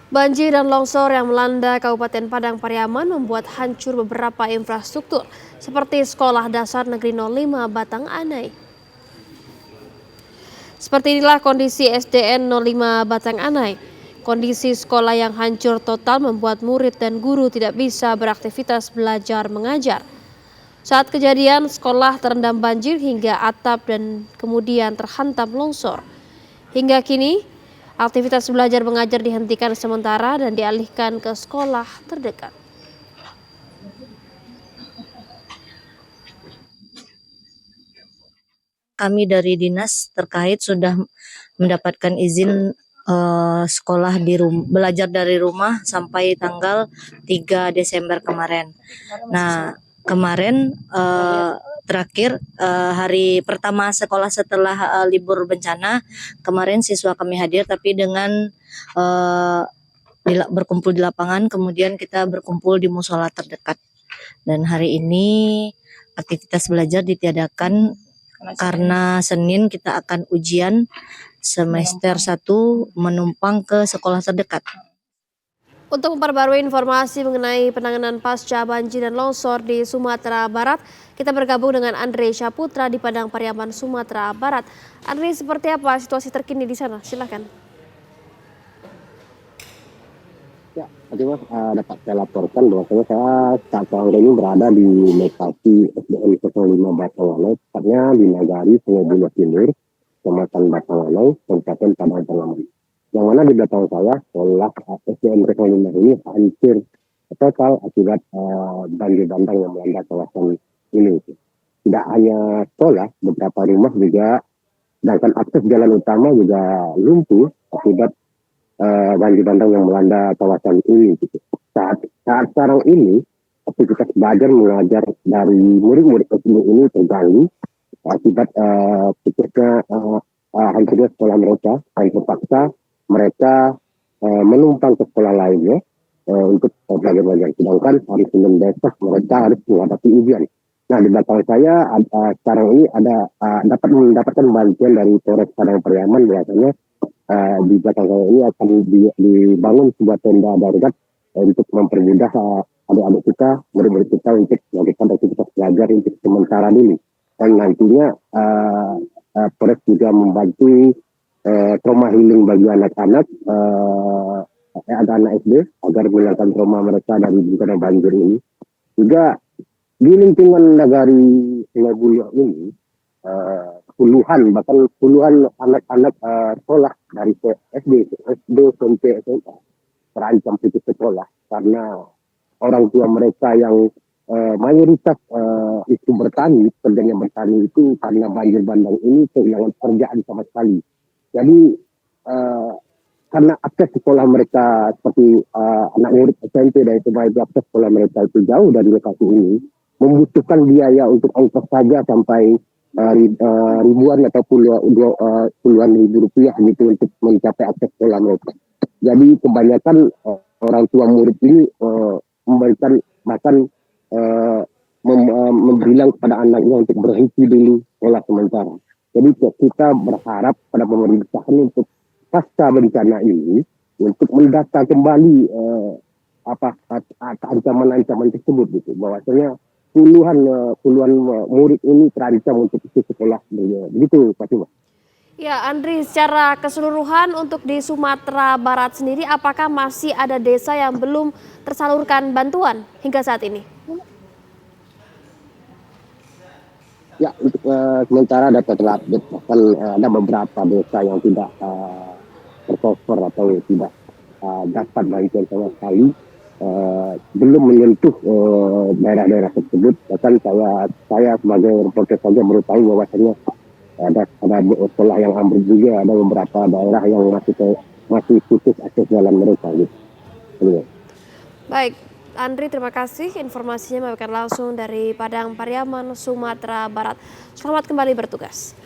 Banjir dan longsor yang melanda Kabupaten Padang Pariaman membuat hancur beberapa infrastruktur seperti Sekolah Dasar Negeri 05 Batang Anai. Seperti inilah kondisi SDN 05 Batang Anai. Kondisi sekolah yang hancur total membuat murid dan guru tidak bisa beraktivitas belajar mengajar. Saat kejadian, sekolah terendam banjir hingga atap dan kemudian terhantam longsor. Hingga kini, aktivitas belajar mengajar dihentikan sementara dan dialihkan ke sekolah terdekat. Kami dari dinas terkait sudah mendapatkan izin sekolah belajar dari rumah sampai tanggal 3 Desember kemarin. Nah, kemarin terakhir hari pertama sekolah setelah libur bencana, kemarin siswa kami hadir tapi dengan berkumpul di lapangan, kemudian kita berkumpul di musola terdekat. Dan hari ini aktivitas belajar ditiadakan karena Senin kita akan ujian semester 1 menumpang ke sekolah terdekat. Untuk memperbarui informasi mengenai penanganan pasca banjir dan longsor di Sumatera Barat, kita bergabung dengan Andre Syaputra di Padang Pariaman, Sumatera Barat. Andre, seperti apa situasi terkini di sana? Silakan. Ya, tadi Mas dapat saya laporkan bahwasanya saya saat ini berada di lokasi SDN 05 Batanganai, tepatnya di Nagari, Sungai Buloh Timur, Kecamatan Batanganai, Kabupaten Padang Pariaman. Yang mana di belakang saya sekolah SDN 05 ini hancur total akibat banjir bandang yang melanda kawasan ini. Tidak hanya sekolah, beberapa rumah juga, sedangkan akses jalan utama juga lumpuh akibat banjir bandang yang melanda kawasan ini. Saat sekarang ini aktivitas belajar mengajar dari murid-murid ini terganggu akibat putusnya hancurnya sekolah mereka, dan terpaksa mereka menumpang ke sekolah lainnya untuk belajar. Sedangkan hari Senin besok mereka harus menghadapi ujian. Nah, di belakang saya sekarang ini ada dapat mendapatkan bantuan dari Polres Padang Pariaman. Biasanya di belakang saya ini akan dibangun sebuah tenda darurat untuk mempermudah adik-adik kita, murid-murid kita untuk melakukan aktivitas belajar untuk sementara dulu. Dan nantinya Polres juga membantu trauma healing bagi anak-anak, anak SD agar menghilangkan trauma mereka dari bencana banjir ini. Juga di lingkungan Nagari Sungai Buloh ini bahkan puluhan anak-anak sekolah dari SD sampai SMA terancam putus sekolah karena orang tua mereka yang mayoritas itu bertani, kerjanya bertani itu karena banjir bandang ini kehilangan pekerjaan sama sekali. Jadi karena akses sekolah mereka seperti anak murid SMP dan itu akses sekolah mereka itu jauh dari lokasi ini, membutuhkan biaya untuk ongkos saja sampai ribuan atau puluhan ribu rupiah gitu untuk mencapai akses sekolah mereka. Jadi kebanyakan orang tua murid ini memberikan bahkan membilang kepada anaknya untuk berhenti dulu sekolah sementara. Jadi kita berharap pada pemerintah untuk pasca bencana ini untuk mendata kembali ancaman-ancaman tersebut gitu, bahwasanya puluhan murid ini terancam untuk ikut sekolah. Begitu, Pak Cuma. Ya, Andri, secara keseluruhan untuk di Sumatera Barat sendiri, apakah masih ada desa yang belum tersalurkan bantuan hingga saat ini? Ya, untuk sementara data terupdate, bahkan ada beberapa desa yang tidak tercover atau tidak dapat bantuan sama sekali. Belum menyentuh daerah-daerah tersebut. Bahkan saya sebagai reporter saja baru tahu bahwasanya ada sekolah yang ambruk juga, ada beberapa daerah yang masih putus akses jalan mereka gitu. Baik, Andri, terima kasih informasinya melaporkan langsung dari Padang Pariaman, Sumatera Barat. Selamat kembali bertugas.